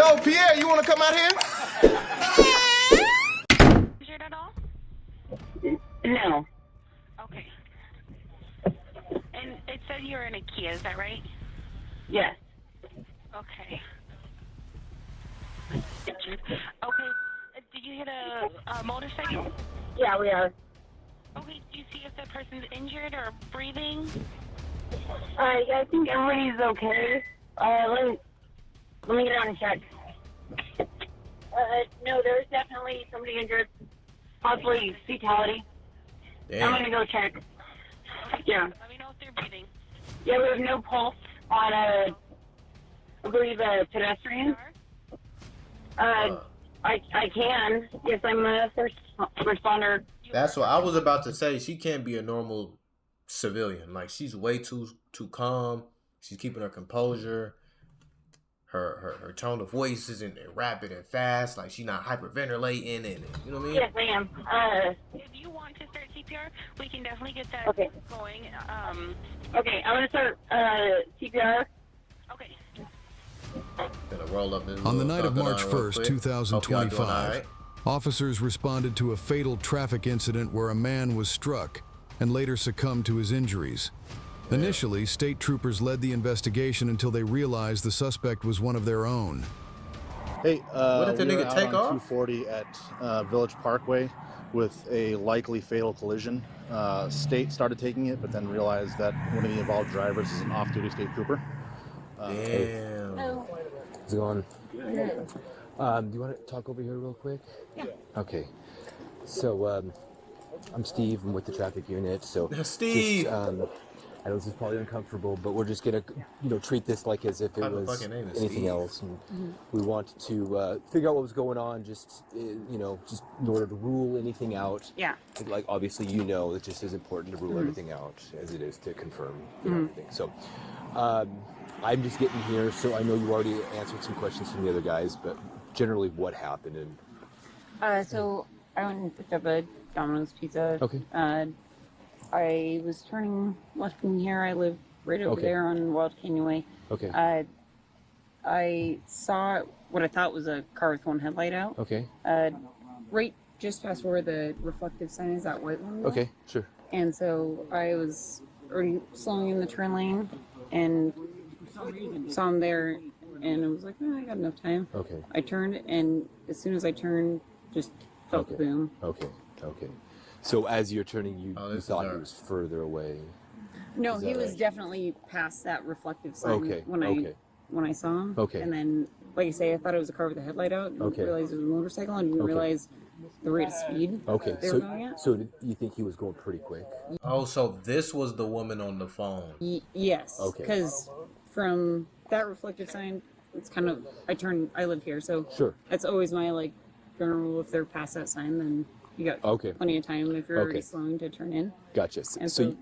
Yo, Pierre, you want to come out here? Injured at all? No. Okay. And it said you were in a Kia, is that right? Yes. Okay. Injured. Okay. Did you hit a motorcycle? Yeah, we are. Okay. Do you see if the person's injured or breathing? I think everybody's okay. Let me get on and check. No, there's definitely somebody injured. Possibly fatality. Damn. I'm gonna go check. Yeah. Let me know if they're breathing. Yeah, we have no pulse on I believe a pedestrian. I can. Yes, I'm a first responder. That's what I was about to say. She can't be a normal civilian. Like, she's way too calm. She's keeping her composure. Her tone of voice isn't rapid and fast. Like, she's not hyperventilating and you know what I mean? Yes, I am. If you want to start CPR, we can definitely get that Okay. going. Okay, I'm gonna start CPR. Okay. Gonna roll up this On the night of little March thug real 1st, quick. 2025, Hope y'all doing all right. officers responded to a fatal traffic incident where a man was struck and later succumbed to his injuries. Initially, state troopers led the investigation until they realized the suspect was one of their own. Hey, What did the we were nigga out take on off? 240 at Village Parkway with a likely fatal collision. State started taking it, but then realized that one of the involved drivers is an off-duty state trooper. Damn. How's it going? Do you want to talk over here real quick? Yeah. Okay. So, I'm Steve. I'm with the traffic unit. So, Steve! Just, I know this is probably uncomfortable, but we're just gonna, treat this like as if it What the was fucking name is anything Steve? else. And we want to figure out what was going on, just just in order to rule anything out. Yeah. Like obviously, it's just as important to rule everything out as it is to confirm everything. So, I'm just getting here, so I know you already answered some questions from the other guys, but generally, what happened? And So I went and picked up a Domino's pizza. Okay. I was turning left from here. I live right over Okay. there on Wild Canyon Way. Okay. I saw what I thought was a car with one headlight out. Okay. Right just past where the reflective sign is, that white one. Okay. Sure. And so I was already slowing in the turn lane and saw him there, and I was like, I got enough time. Okay. I turned, and as soon as I turned, just felt the boom. Okay. So as you're turning, you this thought is he was further away. No, Is he that was right? definitely past that reflective sign Okay, when okay. I saw him. Okay. And then, like I say, I thought it was a car with a headlight out. Didn't Okay. realize it was a motorcycle. I didn't Okay. realize the rate of speed Okay. they were going at. So did you think he was going pretty quick? Oh, so this was the woman on the phone. Yes. Okay. Because from that reflective sign, it's kind of, I live here, so Sure. that's always my general rule. If they're past that sign, then you got Okay. plenty of time if you're already Okay. slowing to turn in. Gotcha. And So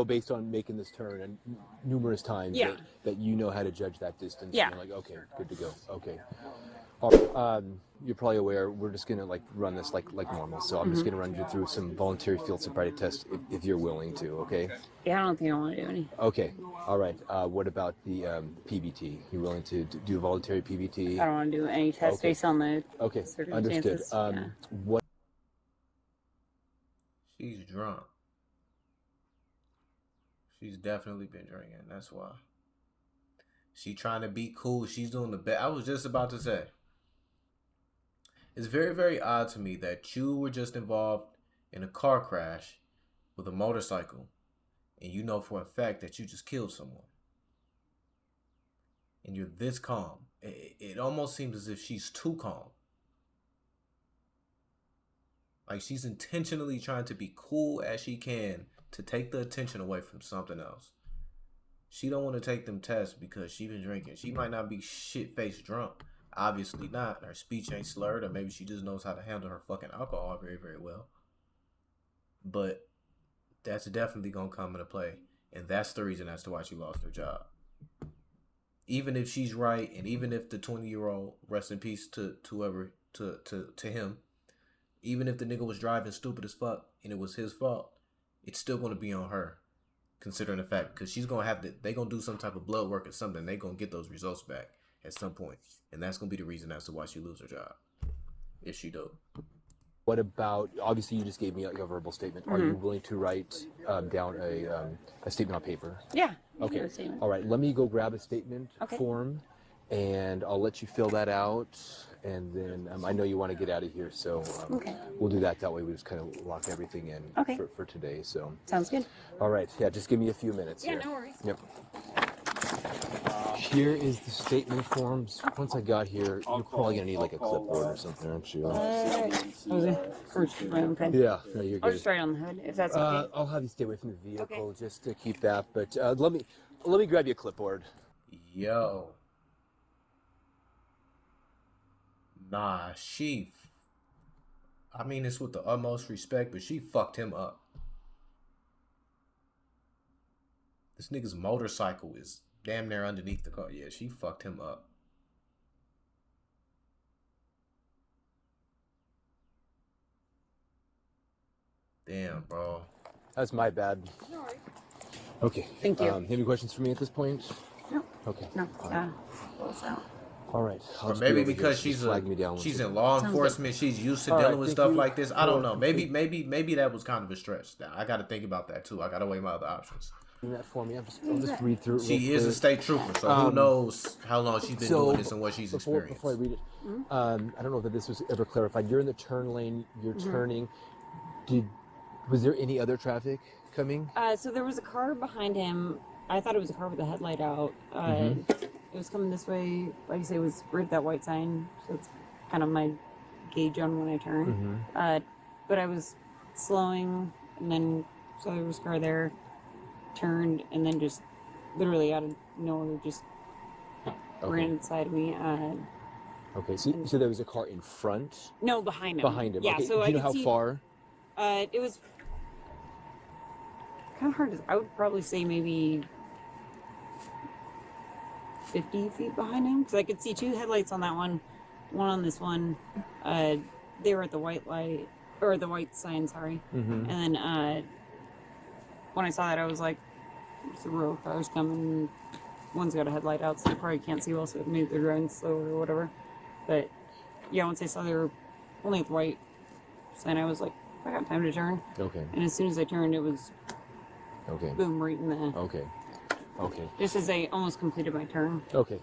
based on making this turn and numerous times Yeah. that you know how to judge that distance. Yeah. And you're like, okay, good to go. Okay. All right. You're probably aware we're just gonna run this like normal. So I'm just gonna run you through some voluntary field sobriety tests if you're willing to. Okay. Yeah, I don't think I want to do any. Okay. All right. What about the PBT? You willing to do a voluntary PBT? I don't want to do any tests Okay. based on the Okay. circumstances. Understood. What? She's drunk. She's definitely been drinking. That's why. She trying to be cool. She's doing the best. I was just about to say. It's very, very odd to me that you were just involved in a car crash with a motorcycle, and you know for a fact that you just killed someone. And you're this calm. It almost seems as if she's too calm. Like she's intentionally trying to be cool as she can to take the attention away from something else. She don't want to take them tests because she been drinking. She might not be shit-faced drunk. Obviously not. Her speech ain't slurred, or maybe she just knows how to handle her fucking alcohol very, very well. But that's definitely going to come into play. And that's the reason as to why she lost her job. Even if she's right, and even if the 20-year-old, rest in peace to whoever, to him, even if the nigga was driving stupid as fuck and it was his fault, it's still going to be on her, considering the fact, because she's going to have to, they going to do some type of blood work or something. They going to get those results back. at some point, and that's gonna be the reason as to why she lose her job, if she do. What about, obviously you just gave me a verbal statement. Are you willing to write down a statement on paper? Yeah. Okay. All right. Let me go grab a statement form, and I'll let you fill that out. And then I know you want to get out of here, so we'll do that. That way we just kind of lock everything in for today. So Sounds good. all right. Yeah, just give me a few minutes here. No worries. Yep. Here is the statement forms. Once I got here, you're probably gonna need like a clipboard or something, aren't you? First, my own pen. Yeah. No, you're good. I'll just write on the hood if that's okay. I'll have you stay away from the vehicle just to keep that. But let me grab you a clipboard. Yo. Nah, I mean this with the utmost respect, but she fucked him up. This nigga's motorcycle is damn near underneath the car. Yeah, she fucked him up. Damn, bro. That's my bad. No worries. Okay. Thank you. Any questions for me at this point? No. Okay. No. All right. Or maybe because she's in law enforcement, she's used to dealing with stuff like this. I don't know. Maybe that was kind of a stretch. I got to think about that too. I got to weigh my other options. That for me. I'll just read through it. She is a state trooper, so who knows how long she's been doing this and what she's experienced. Before I read it, I don't know that this was ever clarified. You're in the turn lane. You're turning. Was there any other traffic coming? So there was a car behind him. I thought it was a car with the headlight out. It was coming this way. Like you say, it was right at that white sign. So it's kind of my gauge on when I turn. But I was slowing, and then saw there was a car there. Turned, and then just literally out of nowhere just ran inside of me. Okay, so there was a car in front? No, behind him. Behind him. Yeah, Okay. so Do you know I how could see, far? It was kind of hard to. I would probably say maybe 50 feet behind him, because I could see two headlights on that one on this one. They were at the white light, or the white sign, sorry. And then when I saw that, I was like, there's a row of cars coming. One's got a headlight out, so they probably can't see well, so maybe they're driving slow or whatever. But yeah, once I saw they were only at the white sign, I was like, I got time to turn. Okay. And as soon as I turned, it was boom, right in the... Okay. Just as I almost completed my turn. Okay,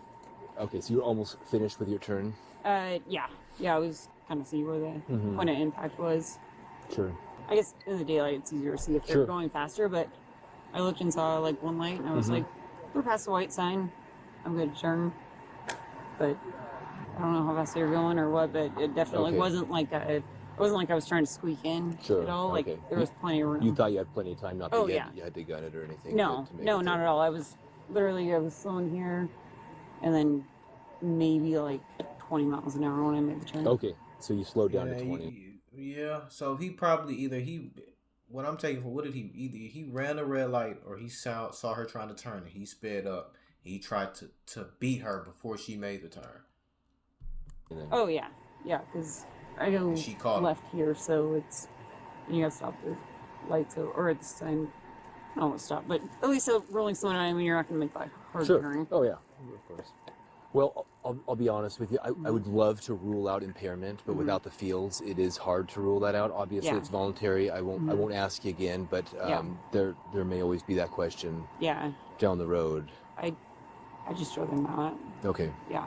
so you're almost finished with your turn? Yeah, I was kind of see where the point of impact was. Sure. I guess in the daylight it's easier to see if they're going faster, but I looked and saw like one light, and I was like, we're past the white sign. I'm good to turn. But I don't know how fast they were going or what, but it definitely wasn't like it wasn't like I was trying to squeak in at all. Like there was plenty of room. You thought you had plenty of time, not that you had to gun it or anything. No, not at all. I was slowing here, and then maybe like 20 miles an hour when I made the turn. Okay, so you slowed down to 20. Yeah, so he probably what I'm taking for, what did he ran a red light, or he saw her trying to turn and he sped up. He tried to beat her before she made the turn. Oh yeah, because I go left here, so it's you gotta stop the lights or at the sign. I don't want to stop, but at least a rolling slow down. I mean, you're not gonna make that hard turn. Oh yeah, of course. Well, I'll be honest with you. I would love to rule out impairment, but without the fields, it is hard to rule that out. Obviously, it's voluntary. I won't ask you again, but there may always be that question. Yeah. Down the road. I just rather not. Okay. Yeah.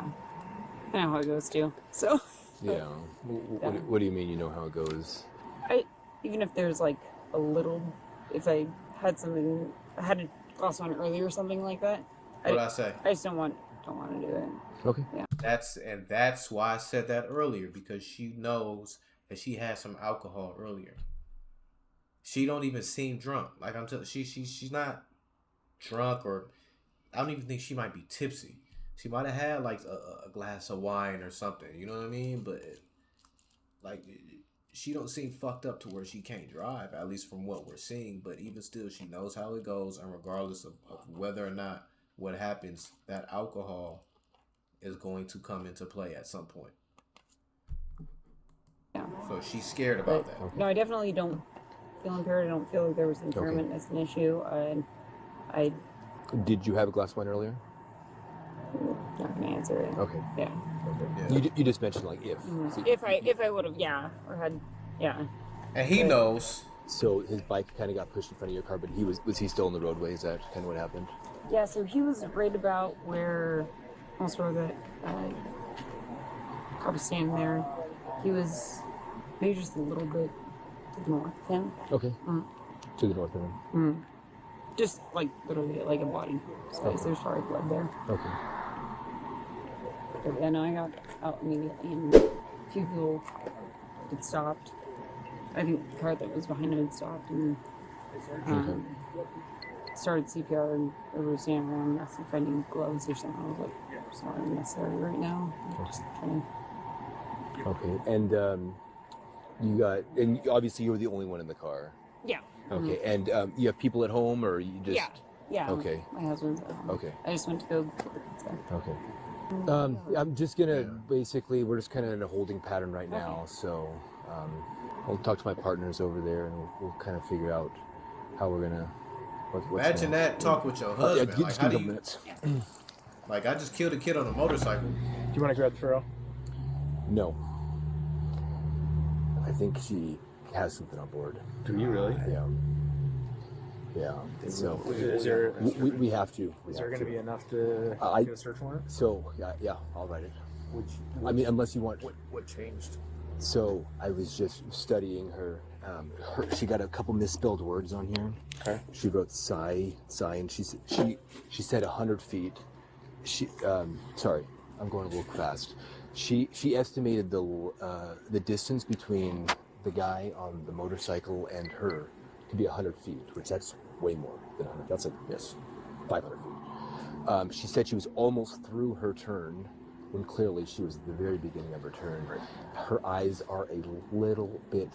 I know how it goes too. So. Yeah. What do you mean? You know how it goes? Even if there's like a little, if I had a glass one earlier or something like that. What I say? I just don't want to do it. Okay. Yeah. That's why I said that earlier, because she knows that she had some alcohol earlier. She don't even seem drunk. Like I'm telling, she's not drunk, or I don't even think she might be tipsy. She might have had like a glass of wine or something. You know what I mean? But like she don't seem fucked up to where she can't drive, at least from what we're seeing. But even still, she knows how it goes, and regardless of whether or not what happens, that alcohol is going to come into play at some point. Yeah. So she's scared about that. No, I definitely don't feel impaired. I don't feel like there was impairment as an issue. Did you have a glass of wine earlier? can answer it. Okay. Yeah. You just mentioned like if. So, If I would have, yeah, or had, yeah. And he knows. so his bike kind of got pushed in front of your car, but was he still in the roadway? Is that kind of what happened? Yeah, so he was right about where, almost where the car was standing there. He was maybe just a little bit to the north of him. Okay. To the north of him. Just like literally like a body space. There's probably blood there. Okay. But yeah, no, I got out immediately, and a few people had stopped. I think the car that was behind him had stopped and started CPR, and everybody was standing around asking if I need gloves or something. I was like, it's not really necessary right now. I'm just trying to... Okay. And and obviously you were the only one in the car. Yeah. Okay. And you have people at home, or you just? Yeah. Okay. My husband's at home. Okay. I just went to go get the pizza. Okay. I'm just gonna basically, we're just kind of in a holding pattern right now. So I'll talk to my partners over there, and we'll kind of figure out how we're gonna. Imagine that talk with your husband. Yeah, like, just how give do me a you, couple minutes. like, I just killed a kid on a motorcycle. Do you want to grab the Furrow? No. I think she has something on board. Do you really? Yeah. Yeah. So Is there we have to. is there going to be enough to I- get a search warrant? So yeah, I'll write it. Which, I mean, unless you want. what changed? So I was just studying her. She got a couple misspelled words on here. Okay. She wrote sigh, and she said 100 feet. Sorry, I'm going a little fast. She estimated the distance between the guy on the motorcycle and her to be 100 feet, which that's way more than 100. That's like 500 feet. She said she was almost through her turn when clearly she was at the very beginning of her turn. Her eyes are a little bit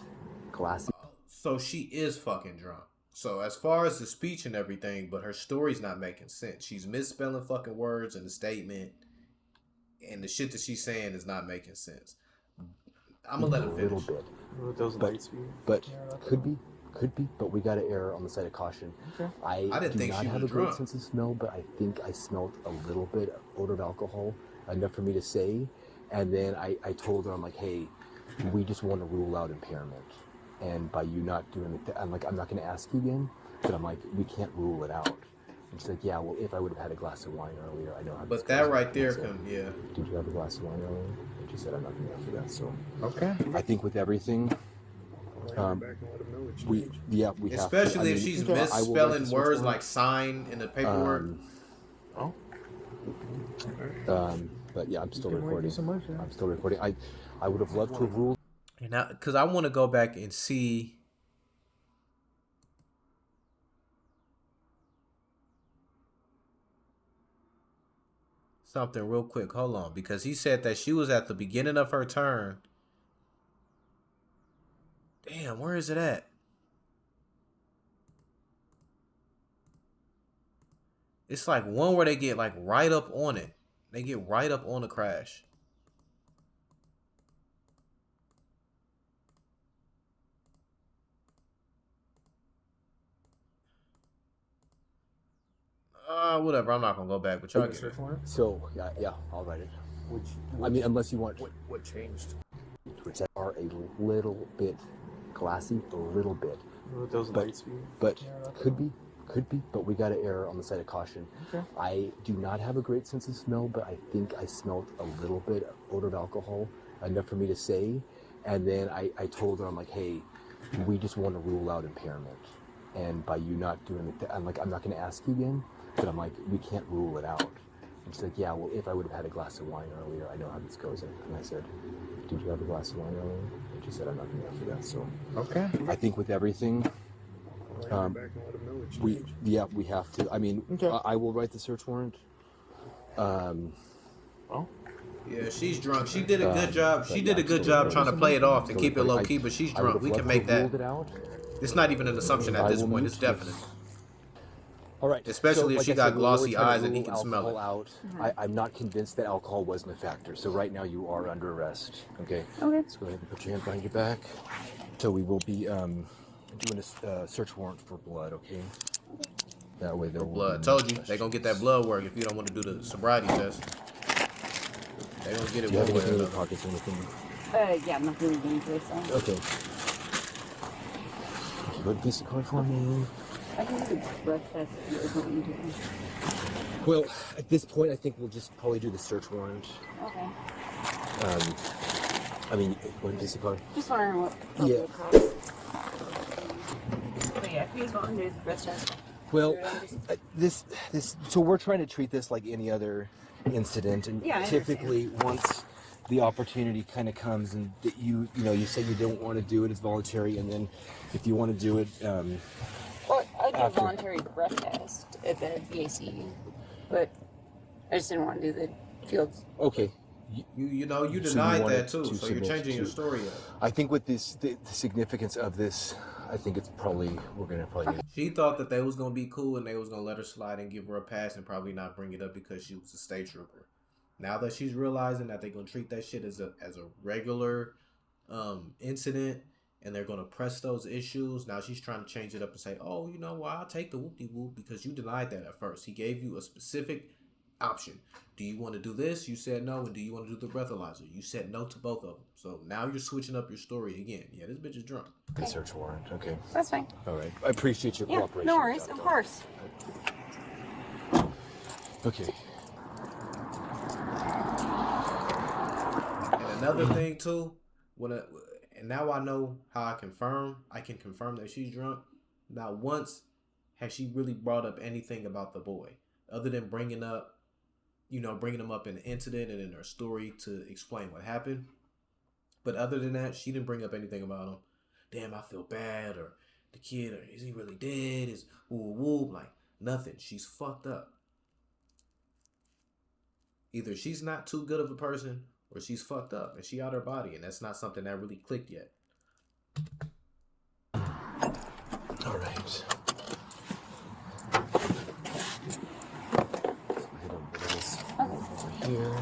glassy. So she is fucking drunk. So as far as the speech and everything, but her story's not making sense. She's misspelling fucking words in the statement, and the shit that she's saying is not making sense. I'm gonna let him finish. A little bit. Those lights be. But could be, but we got to err on the side of caution. Okay. I didn't do think not she have was a great drunk. sense of smell, but I think I smelled a little bit of odor of alcohol, enough for me to say. And then I told her, I'm like, hey, we just want to rule out impairment. And by you not doing it, I'm like, I'm not going to ask you again, but I'm like, we can't rule it out. And she's like, yeah, well, if I would have had a glass of wine earlier, I know how. But that right there can, yeah. Did you have a glass of wine earlier? And she said, I'm not going to answer that. So Okay. I think with everything, we Especially have if to. she's I will write misspelling this words one. like sign in the paperwork. But yeah, I'm still can wait recording. so much, yeah. I'm still recording. I would have loved to have ruled. And now, because I want to go back and see something real quick. Hold on, because he said that she was at the beginning of her turn. Damn, where is it at? It's like one where they get like right up on it. They get right up on the crash. Whatever. I'm not gonna go back, but y'all get it. Search warrant? So yeah, I'll write it. Which I mean, unless you want. what changed? Which are a little bit glassy, a little bit. Those But lights be. but could be, but we got to err on the side of caution. Okay. I do not have a great sense of smell, but I think I smelled a little bit of odor of alcohol, enough for me to say. And then I told her, I'm like, hey, we just want to rule out impairment. And by you not doing it, I'm like, I'm not going to ask you again, but I'm like, we can't rule it out. And she's like, yeah, well, if I would have had a glass of wine earlier, I know how this goes. And I said, did you have a glass of wine earlier? And she said, I'm not going to answer that. So Okay. I think with everything, we have to. I mean, Okay. I will write the search warrant. Yeah, she's drunk. She did a good job. She but did yeah, a good still job trying to play it off and Still keep it low recording. key, but she's I would drunk. have We loved can to make have that. ruled it out. It's not even an assumption at I this will point. need It's to- definite. All right. Especially if like she I got said, we're glossy really trying to eyes and he rule can smell it. alcohol out. I'm not convinced that alcohol wasn't a factor. So right now you are under arrest. Okay. Okay. Let's go ahead and put your hand behind your back. So we will be doing a search warrant for blood. Okay. That way there will Blood. be Told you no they gonna get that blood work if you don't want to do the sobriety test. They don't get it Do you have one way or anything in your another. pockets or anything? Yeah, nothing dangerous. So. Okay. Go to piece of card for me. I can do the breath test if you want me to. Well, at this point, I think we'll just probably do the search warrant. Okay. I mean, go ahead, piece of card. Just wondering what. Yeah. But yeah, if you just want to do the breath test. Well, so we're trying to treat this like any other incident, and Yeah, I typically once the opportunity kind of comes and that you say you don't want to do it, it's voluntary, and then if you want to do it, Well, I do a After. voluntary breath test at the VAC, but I just didn't want to do the fields. okay. You know, you So you denied wanted that too, to so you're submit changing your to- story up. I think with the significance of this, I think it's probably we're gonna probably. She thought that they was gonna be cool and they was gonna let her slide and give her a pass and probably not bring it up because she was a state trooper. Now that she's realizing that they're gonna treat that shit as a regular incident and they're gonna press those issues, now she's trying to change it up and say, oh, you know what, I'll take the whoop-de-whoop because you denied that at first. He gave you a specific option. Do you want to do this? You said no. And do you want to do the breathalyzer? You said no to both of them. So now you're switching up your story again. Yeah, this bitch is drunk. The search warrant. Okay. That's fine. All right. I appreciate your Yeah, cooperation. no worries. Of Doctor. course. Okay. And another thing too, and now I know how I can confirm that she's drunk. Not once has she really brought up anything about the boy, other than bringing him up in the incident and in her story to explain what happened. But other than that, she didn't bring up anything about him. Damn, I feel bad, or the kid, or is he really dead? Is woo, like nothing. She's fucked up. Either she's not too good of a person, or she's fucked up and she out her body, and that's not something that really clicked yet. All right. Here.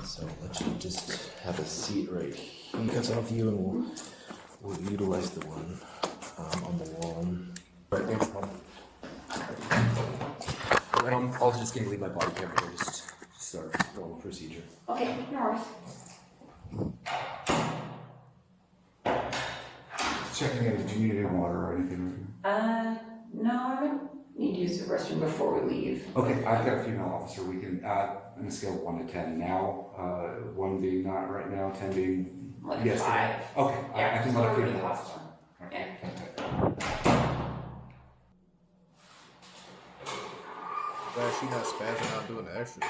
So let's just have a seat right here. Cuts off you, and we'll utilize the one on the wall. Right there. And I'll just leave my body camera here. Just start normal procedure. Okay, no worries. Checking in, did you need any water or anything? No, I would need to use the restroom before we leave. Okay, I've got a female officer. We can add on a scale of 1 to 10 now. 1 being not right now, 10 being Like yes. 5. Okay, I can let a before we female leave the officer. hospital. Yeah. Glad she not spazzing out doing the extra.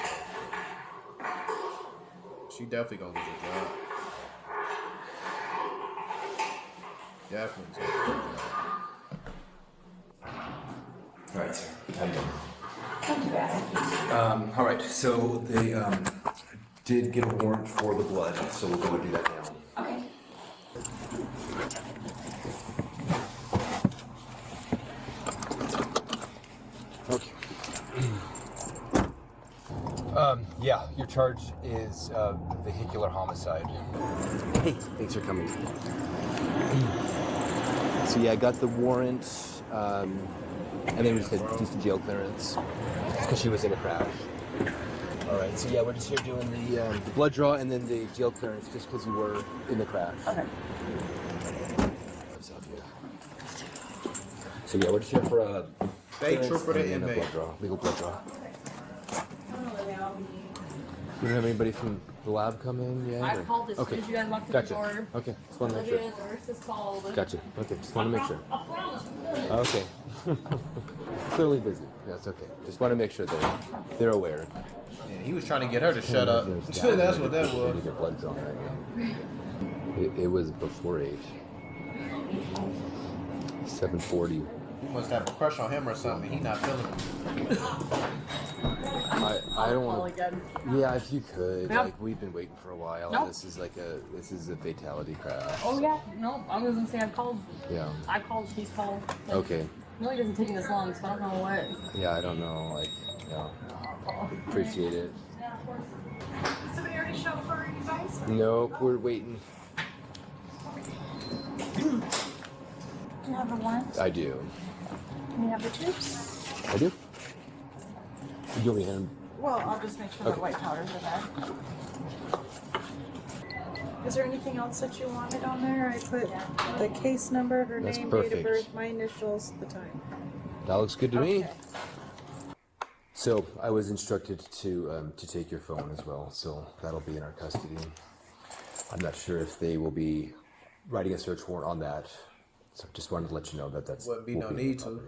She definitely gonna lose her job. Definitely gonna lose her job. All right, sir. How you doing? Not too bad. All right, so they did get a warrant for the blood, so we'll go and do that now. Okay. Okay. Yeah, your charge is vehicular homicide. Hey, thanks for coming. So yeah, I got the warrant, and then we just had just a jail clearance because she was in a crash. All right, so yeah, we're just here doing the blood draw and then the jail clearance just because you were in the crash. Okay. So yeah, we're just here for a State trooper to and then a inmate. blood draw, legal blood draw. You don't have anybody from the lab come in yet? I or- called as Okay. soon as you guys locked the Gotcha. door. Okay, just want to make sure. Olivia, the nurse is called. Gotcha. Okay, just want to make sure. I promise. Okay. Clearly busy. That's okay. Just want to make sure they're aware. Yeah, he was trying to get her to shut up. That's what that was. Get blood drawn right now. It was before 8. 7:40. You must have a crush on him or something. He not feeling it. I don't Call want. again. Yeah, if you could. Yeah. Like we've been waiting for a while, Nope. and this is a fatality crash. Oh yeah, no, I was gonna say I called. Yeah. I called. He's called. Like, Okay. No, he doesn't take this long, so I don't know what. Yeah, I don't know. Like, yeah. Appreciate it. Yeah, of course. Somebody already showed for you guys? Nope, we're waiting. Do you have the warrant? I do. Can you have the tubes? I do. You want me to hand Well, I'll just make sure that white powders are there. Is there anything else that you wanted on there? I put the case number, her That's name, date perfect. of birth, my initials, the time. That looks good to me. Okay. So I was instructed to take your phone as well, so that'll be in our custody. I'm not sure if they will be writing a search warrant on that, so just wanted to let you know that that's Wouldn't be no will need in our to.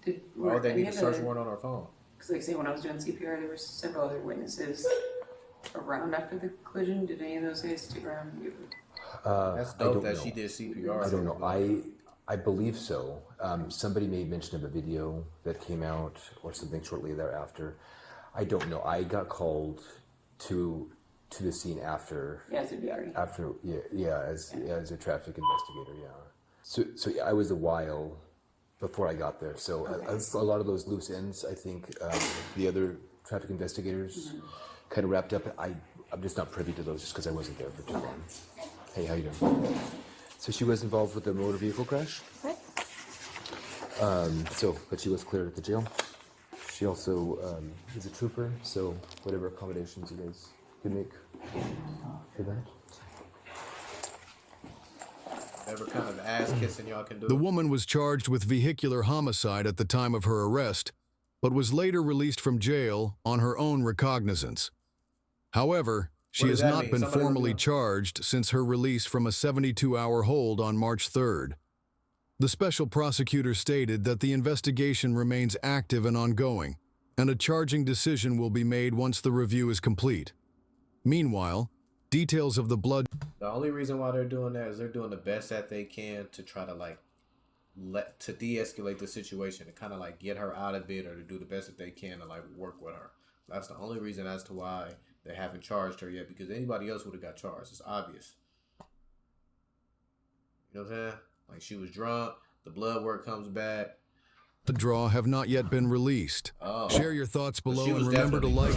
property. Why would they need a search warrant on our phone? Because, like, say, when I was doing CPR, there were several other witnesses around after the collision. Did any of those guys stick around? That's I dope don't that know. she did CPR. I don't know. I believe so. Somebody made mention of a video that came out or something shortly thereafter. I don't know. I got called to the scene after. Yeah, CPR. After, as a traffic investigator, yeah. So yeah, I was a while before I got there. So a lot of those loose ends, I think the other traffic investigators kind of wrapped up. I'm just not privy to those just because I wasn't there for too long. Hey, how you doing? So she was involved with the motor vehicle crash. Okay. But she was cleared at the jail. She also is a trooper, so whatever accommodations you guys can make for that. Whatever kind of ass kissing y'all can do. The woman was charged with vehicular homicide at the time of her arrest, but was later released from jail on her own recognizance. However, she What has does that not mean? been Somebody formally will know. charged since her release from a 72-hour hold on March 3rd. The special prosecutor stated that the investigation remains active and ongoing, and a charging decision will be made once the review is complete. Meanwhile, details of the blood... The only reason why they're doing that is they're doing the best that they can to try to to de-escalate the situation, to kind of like get her out of it, or to do the best that they can to like work with her. That's the only reason as to why they haven't charged her yet, because anybody else would have got charged. It's obvious. You know what I'm saying? Like, she was drunk, the blood work comes back. draw have not yet been released. Oh. Share your thoughts But below she and was remember to definitely like...